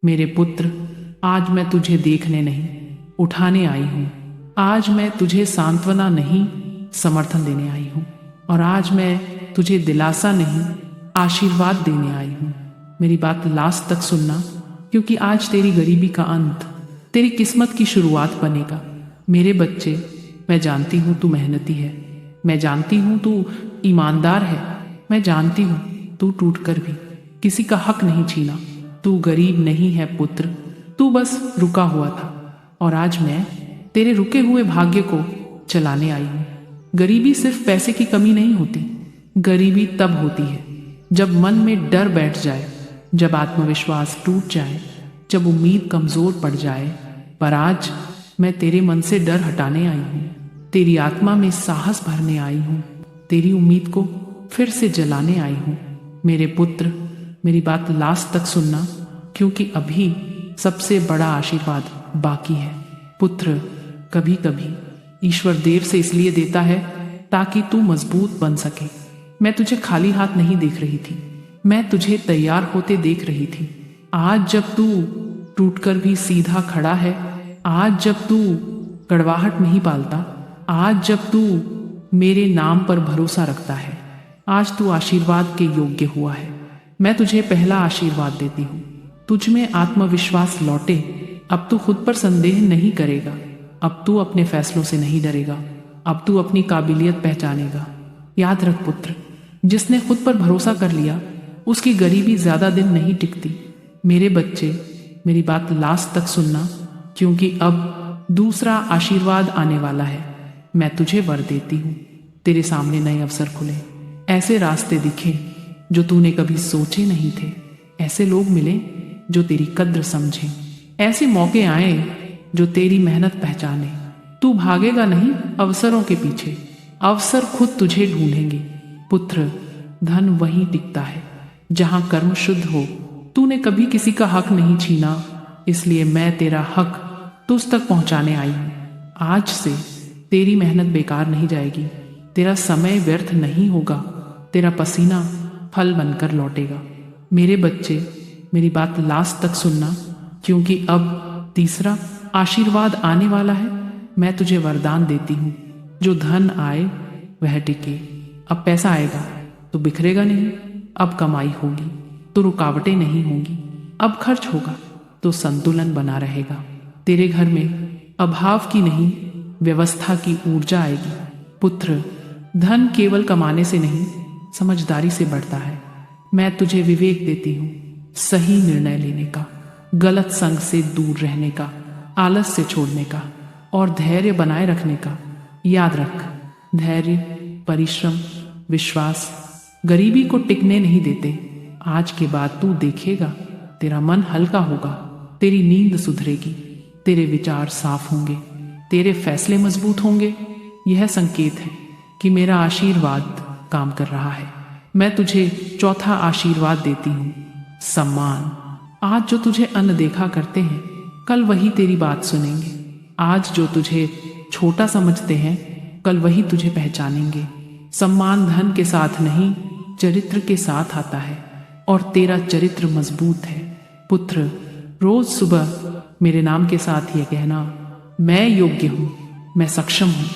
मेरे पुत्र, आज मैं तुझे देखने नहीं, उठाने आई हूँ। आज मैं तुझे सांत्वना नहीं, समर्थन देने आई हूँ। और आज मैं तुझे दिलासा नहीं, आशीर्वाद देने आई हूँ। मेरी बात लास्ट तक सुनना, क्योंकि आज तेरी गरीबी का अंत तेरी किस्मत की शुरुआत बनेगा। मेरे बच्चे, मैं जानती हूँ तू मेहनती है, मैं जानती हूँ तू ईमानदार है, मैं जानती हूँ तू टूटकर भी किसी का हक नहीं छीना। तू गरीब नहीं है पुत्र, तू बस रुका हुआ था। और आज मैं तेरे रुके हुए भाग्य को चलाने आई हूँ। गरीबी सिर्फ पैसे की कमी नहीं होती, गरीबी तब होती है जब मन में डर बैठ जाए, जब आत्मविश्वास टूट जाए, जब उम्मीद कमजोर पड़ जाए। पर आज मैं तेरे मन से डर हटाने आई हूँ, तेरी आत्मा में साहस भरने आई हूँ, तेरी उम्मीद को फिर से जलाने आई हूँ। मेरे पुत्र, मेरी बात लास्ट तक सुनना, क्योंकि अभी सबसे बड़ा आशीर्वाद बाकी है। पुत्र, कभी कभी ईश्वर देर से इसलिए देता है ताकि तू मजबूत बन सके। मैं तुझे खाली हाथ नहीं देख रही थी, मैं तुझे तैयार होते देख रही थी। आज जब तू टूटकर भी सीधा खड़ा है, आज जब तू कड़वाहट नहीं पालता, आज जब तू मेरे नाम पर भरोसा रखता है, आज तू आशीर्वाद के योग्य हुआ है। मैं तुझे पहला आशीर्वाद देती हूँ, तुझ में आत्मविश्वास लौटे। अब तू खुद पर संदेह नहीं करेगा, अब तू अपने फैसलों से नहीं डरेगा, अब तू अपनी काबिलियत पहचानेगा। याद रख पुत्र, जिसने खुद पर भरोसा कर लिया उसकी गरीबी ज्यादा दिन नहीं टिकती। मेरे बच्चे, मेरी बात लास्ट तक सुनना, क्योंकि अब दूसरा आशीर्वाद आने वाला है। मैं तुझे वर देती हूँ, तेरे सामने नए अवसर खुले, ऐसे रास्ते दिखे जो तूने कभी सोचे नहीं थे, ऐसे लोग मिले जो तेरी कद्र समझे, ऐसे मौके आए जो तेरी मेहनत पहचाने। तू भागेगा नहीं अवसरों के पीछे, अवसर खुद तुझे ढूंढेंगे। पुत्र, धन वहीं टिकता है जहां कर्म शुद्ध हो। तूने कभी किसी का हक नहीं छीना, इसलिए मैं तेरा हक तुझ तक पहुंचाने आई हूं। आज से तेरी मेहनत बेकार नहीं जाएगी, तेरा समय व्यर्थ नहीं होगा, तेरा पसीना फल बनकर लौटेगा। मेरे बच्चे, मेरी बात लास्ट तक सुनना, क्योंकि अब तीसरा आशीर्वाद आने वाला है। मैं तुझे वरदान देती हूँ, जो धन आए वह टिके। अब पैसा आएगा तो बिखरेगा नहीं, अब कमाई होगी तो रुकावटें नहीं होंगी, अब खर्च होगा तो संतुलन बना रहेगा। तेरे घर में अभाव की नहीं, व्यवस्था की ऊर्जा आएगी। पुत्र, धन केवल कमाने से नहीं, समझदारी से बढ़ता है। मैं तुझे विवेक देती हूँ, सही निर्णय लेने का, गलत संग से दूर रहने का, आलस्य छोड़ने का और धैर्य बनाए रखने का। याद रख, धैर्य, परिश्रम, विश्वास गरीबी को टिकने नहीं देते। आज के बाद तू देखेगा, तेरा मन हल्का होगा, तेरी नींद सुधरेगी, तेरे विचार साफ होंगे, तेरे फैसले मजबूत होंगे। यह संकेत है कि मेरा आशीर्वाद काम कर रहा है। मैं तुझे चौथा आशीर्वाद देती हूँ, सम्मान। आज जो तुझे अनदेखा करते हैं, कल वही तेरी बात सुनेंगे। आज जो तुझे छोटा समझते हैं, कल वही तुझे पहचानेंगे। सम्मान धन के साथ नहीं, चरित्र के साथ आता है, और तेरा चरित्र मजबूत है। पुत्र, रोज सुबह मेरे नाम के साथ यह कहना, मैं योग्य हूँ, मैं सक्षम हूँ,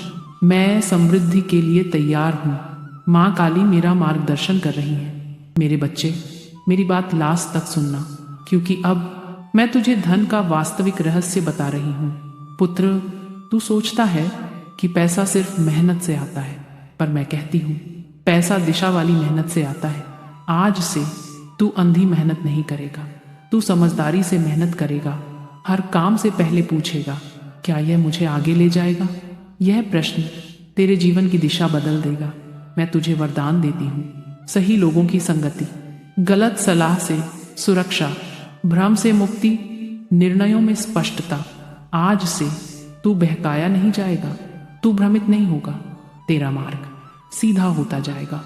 मैं समृद्धि के लिए तैयार हूँ। माँ काली मेरा मार्गदर्शन कर रही है। मेरे बच्चे, मेरी बात लास्ट तक सुनना, क्योंकि अब मैं तुझे धन का वास्तविक रहस्य बता रही हूँ। पुत्र, तू सोचता है कि पैसा सिर्फ मेहनत से आता है, पर मैं कहती हूँ पैसा दिशा वाली मेहनत से आता है। आज से तू अंधी मेहनत नहीं करेगा, तू समझदारी से मेहनत करेगा। हर काम से पहले पूछेगा, क्या यह मुझे आगे ले जाएगा? यह प्रश्न तेरे जीवन की दिशा बदल देगा। मैं तुझे वरदान देती हूँ, सही लोगों की संगति, गलत सलाह से सुरक्षा, भ्रम से मुक्ति, निर्णयों में स्पष्टता। आज से तू बहकाया नहीं जाएगा, तू भ्रमित नहीं होगा, तेरा मार्ग सीधा होता जाएगा।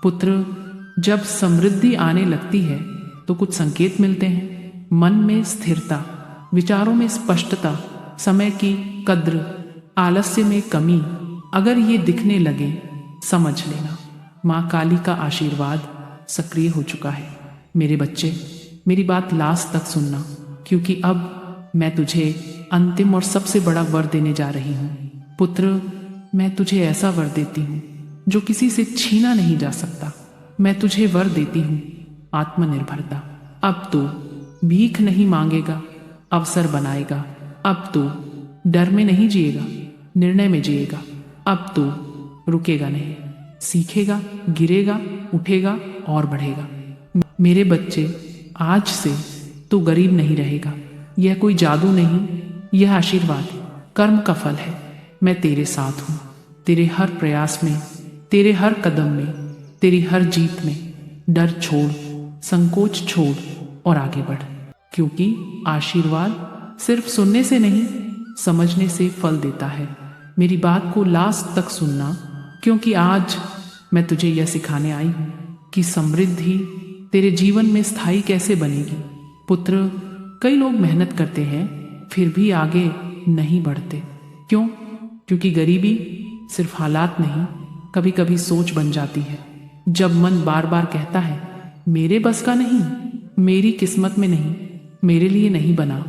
पुत्र, जब समृद्धि आने लगती है तो कुछ संकेत मिलते हैं। मन में स्थिरता, विचारों में स्पष्टता, समय की कद्र, आलस्य में कमी। अगर ये दिखने लगे, समझ लेना माँ काली का आशीर्वाद सक्रिय हो चुका है। मेरे बच्चे, मेरी बात लास्ट तक सुनना, क्योंकि अब मैं तुझे अंतिम और सबसे बड़ा वर देने जा रही हूँ। पुत्र, मैं तुझे ऐसा वर देती हूँ जो किसी से छीना नहीं जा सकता। मैं तुझे वर देती हूँ आत्मनिर्भरता। अब तो भीख नहीं मांगेगा, अवसर बनाएगा। अब तो डर में नहीं जिएगा, निर्णय में जिएगा। अब तो रुकेगा नहीं, सीखेगा, गिरेगा, उठेगा और बढ़ेगा। मेरे बच्चे, आज से तू गरीब नहीं रहेगा। यह कोई जादू नहीं, यह आशीर्वाद, कर्म का फल है। मैं तेरे साथ हूँ, तेरे हर प्रयास में, तेरे हर कदम में, तेरी हर जीत में। डर छोड़, संकोच छोड़ और आगे बढ़, क्योंकि आशीर्वाद सिर्फ सुनने से नहीं, समझने से फल देता है। मेरी बात को लास्ट तक सुनना, क्योंकि आज मैं तुझे यह सिखाने आई हूँ कि समृद्धि तेरे जीवन में स्थायी कैसे बनेगी। पुत्र, कई लोग मेहनत करते हैं फिर भी आगे नहीं बढ़ते। क्यों? क्योंकि गरीबी सिर्फ हालात नहीं, कभी कभी सोच बन जाती है। जब मन बार बार कहता है मेरे बस का नहीं, मेरी किस्मत में नहीं, मेरे लिए नहीं बना,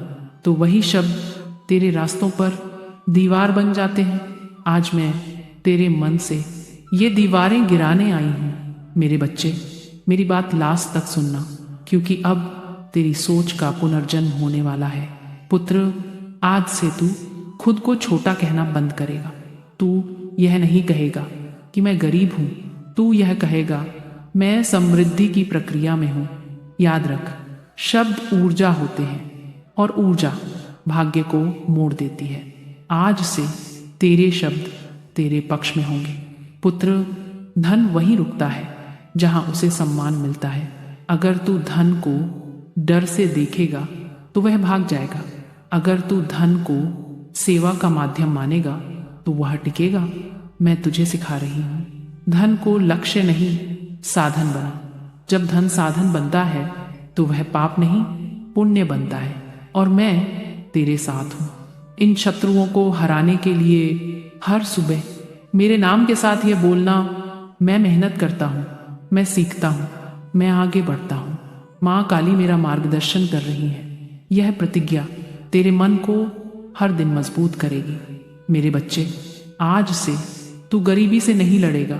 तो वही शब्द तेरे रास्तों पर दीवार बन जाते हैं। आज मैं तेरे मन से ये दीवारें गिराने आई हूँ। मेरे बच्चे, मेरी बात लास्ट तक सुनना, क्योंकि अब तेरी सोच का पुनर्जन्म होने वाला है। पुत्र, आज से तू खुद को छोटा कहना बंद करेगा। तू यह नहीं कहेगा कि मैं गरीब हूँ, तू यह कहेगा मैं समृद्धि की प्रक्रिया में हूँ। याद रख, शब्द ऊर्जा होते हैं और ऊर्जा भाग्य को मोड़ देती है। आज से तेरे शब्द तेरे पक्ष में होंगे। पुत्र, धन वहीं रुकता है जहां उसे सम्मान मिलता है। अगर तू धन को डर से देखेगा तो वह भाग जाएगा। अगर तू धन को सेवा का माध्यम मानेगा तो वह टिकेगा। मैं तुझे सिखा रही हूँ, धन को लक्ष्य नहीं, साधन बना। जब धन साधन बनता है तो वह पाप नहीं, पुण्य बनता है। और मैं तेरे साथ हूँ। इन शत्रुओं को हराने के लिए हर सुबह मेरे नाम के साथ ये बोलना, मैं मेहनत करता हूँ, मैं सीखता हूँ, मैं आगे बढ़ता हूँ। माँ काली मेरा मार्गदर्शन कर रही है। यह प्रतिज्ञा तेरे मन को हर दिन मजबूत करेगी। मेरे बच्चे, आज से तू गरीबी से नहीं लड़ेगा,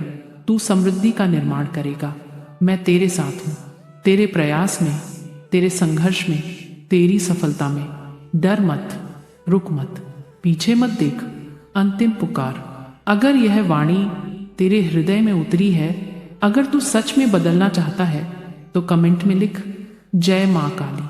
तू समृद्धि का निर्माण करेगा। मैं तेरे साथ हूँ, तेरे प्रयास में, तेरे संघर्ष में, तेरी सफलता में। डर मत, रुक मत, पीछे मत देख। अंतिम पुकार। अगर यह वाणी तेरे हृदय में उतरी है, अगर तू सच में बदलना चाहता है, तो कमेंट में लिख जय माँ काली।